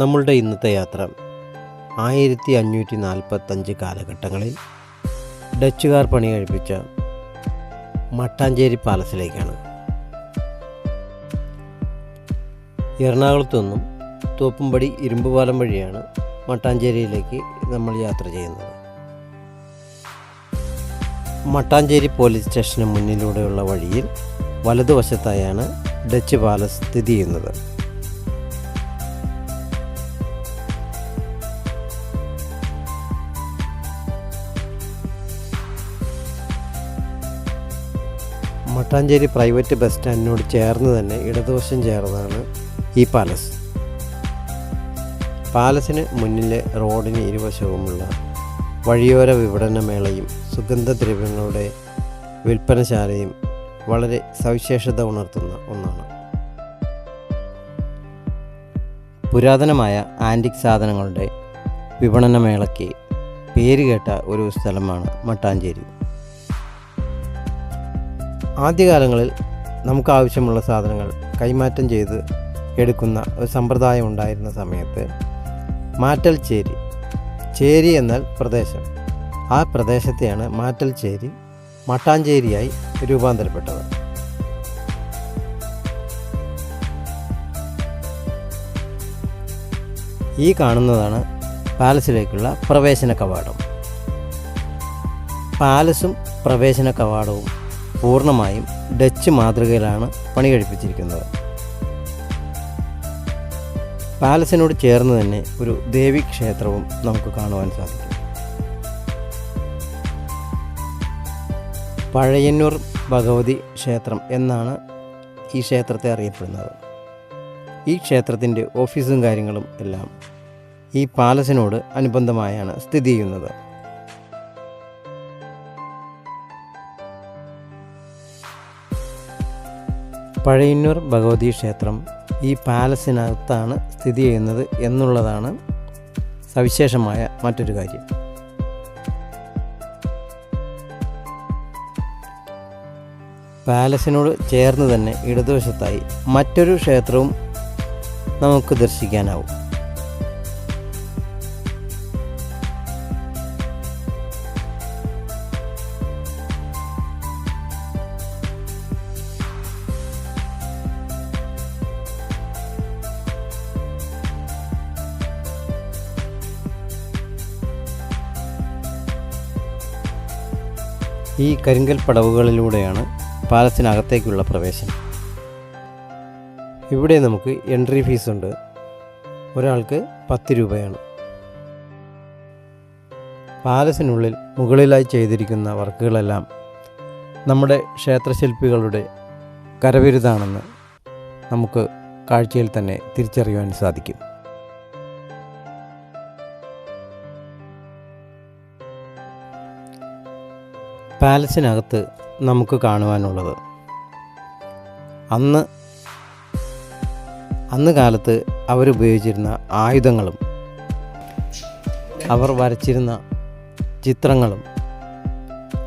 നമ്മളുടെ ഇന്നത്തെ യാത്ര 1545 കാലഘട്ടങ്ങളിൽ ഡച്ചുകാർ പണി കഴിപ്പിച്ച മട്ടാഞ്ചേരി പാലസിലേക്കാണ്. എറണാകുളത്തു നിന്നും തോപ്പുംപടി ഇരുമ്പുപാലം വഴിയാണ് മട്ടാഞ്ചേരിയിലേക്ക് നമ്മൾ യാത്ര ചെയ്യുന്നത്. മട്ടാഞ്ചേരി പോലീസ് സ്റ്റേഷന് മുന്നിലൂടെയുള്ള വഴിയിൽ വലതുവശത്തായാണ് ഡച്ച് പാലസ് സ്ഥിതി ചെയ്യുന്നത്. മട്ടാഞ്ചേരി പ്രൈവറ്റ് ബസ് സ്റ്റാൻഡിനോട് ചേർന്ന് തന്നെ ഇടതുവശം ചേർന്നാണ് ഈ പാലസ്. പാലസിന് മുന്നിലെ റോഡിന് ഇരുവശവുമുള്ള വഴിയോര വിപണനമേളയും സുഗന്ധദ്രവ്യങ്ങളുടെ വിൽപ്പനശാലയും വളരെ സവിശേഷത ഉണർത്തുന്ന ഒന്നാണ്. പുരാതനമായ ആൻറ്റിക് സാധനങ്ങളുടെ വിപണനമേളയ്ക്ക് പേരുകേട്ട ഒരു സ്ഥലമാണ് മട്ടാഞ്ചേരി. ആദ്യകാലങ്ങളിൽ നമുക്ക് ആവശ്യമുള്ള സാധനങ്ങൾ കൈമാറ്റം ചെയ്ത് എടുക്കുന്ന ഒരു സമ്പ്രദായം ഉണ്ടായിരുന്ന സമയത്ത് മാറ്റൽ ചേരി, ചേരി എന്നാൽ പ്രദേശം, ആ പ്രദേശത്തെയാണ് മാറ്റൽ ചേരി മട്ടാഞ്ചേരിയായി രൂപാന്തരപ്പെട്ടത്. ഈ കാണുന്നതാണ് പാലസിലേക്കുള്ള പ്രവേശന കവാടം. പാലസും പ്രവേശന കവാടവും പൂർണ്ണമായും ഡച്ച് മാതൃകയിലാണ് പണി കഴിപ്പിച്ചിരിക്കുന്നത്. പാലസിനോട് ചേർന്ന് തന്നെ ഒരു ദേവി ക്ഷേത്രവും നമുക്ക് കാണുവാൻ സാധിക്കും. പഴയന്നൂർ ഭഗവതി ക്ഷേത്രം എന്നാണ് ഈ ക്ഷേത്രത്തെ അറിയപ്പെടുന്നത്. ഈ ക്ഷേത്രത്തിൻ്റെ ഓഫീസും കാര്യങ്ങളും എല്ലാം ഈ പാലസിനോട് അനുബന്ധമായാണ് സ്ഥിതി ചെയ്യുന്നത്. പഴയന്നൂർ ഭഗവതി ക്ഷേത്രം ഈ പാലസിനകത്താണ് സ്ഥിതി ചെയ്യുന്നത് എന്നുള്ളതാണ് സവിശേഷമായ മറ്റൊരു കാര്യം. പാലസിനോട് ചേർന്ന് തന്നെ ഇടതുവശത്തായി മറ്റൊരു ക്ഷേത്രവും നമുക്ക് ദർശിക്കാനാവും. ഈ കരിങ്കൽ പടവുകളിലൂടെയാണ് പാലസിനകത്തേക്കുള്ള പ്രവേശനം. ഇവിടെ നമുക്ക് എൻട്രി ഫീസ് ഉണ്ട്. ഒരാൾക്ക് 10 രൂപയാണ്. പാലസിനുള്ളിൽ മുകളിലായി ചെയ്തിരിക്കുന്ന വർക്കുകളെല്ലാം നമ്മുടെ ക്ഷേത്രശില്പികളുടെ കരവിരുതാണെന്ന് നമുക്ക് കാഴ്ചയിൽ തന്നെ തിരിച്ചറിയുവാൻ സാധിക്കും. പാലസിനകത്ത് നമുക്ക് കാണുവാനുള്ളത് അന്ന് കാലത്ത് അവരുപയോഗിച്ചിരുന്ന ആയുധങ്ങളും അവർ വരച്ചിരുന്ന ചിത്രങ്ങളും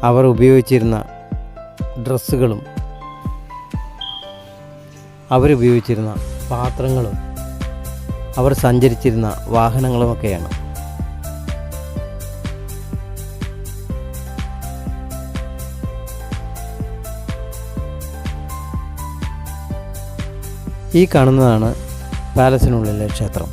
അവർ ഉപയോഗിച്ചിരുന്ന ഡ്രസ്സുകളും അവരുപയോഗിച്ചിരുന്ന പാത്രങ്ങളും അവർ സഞ്ചരിച്ചിരുന്ന വാഹനങ്ങളുമൊക്കെയാണ്. ഈ കാണുന്നതാണ് പാലസിനുള്ളിലെ ക്ഷേത്രം.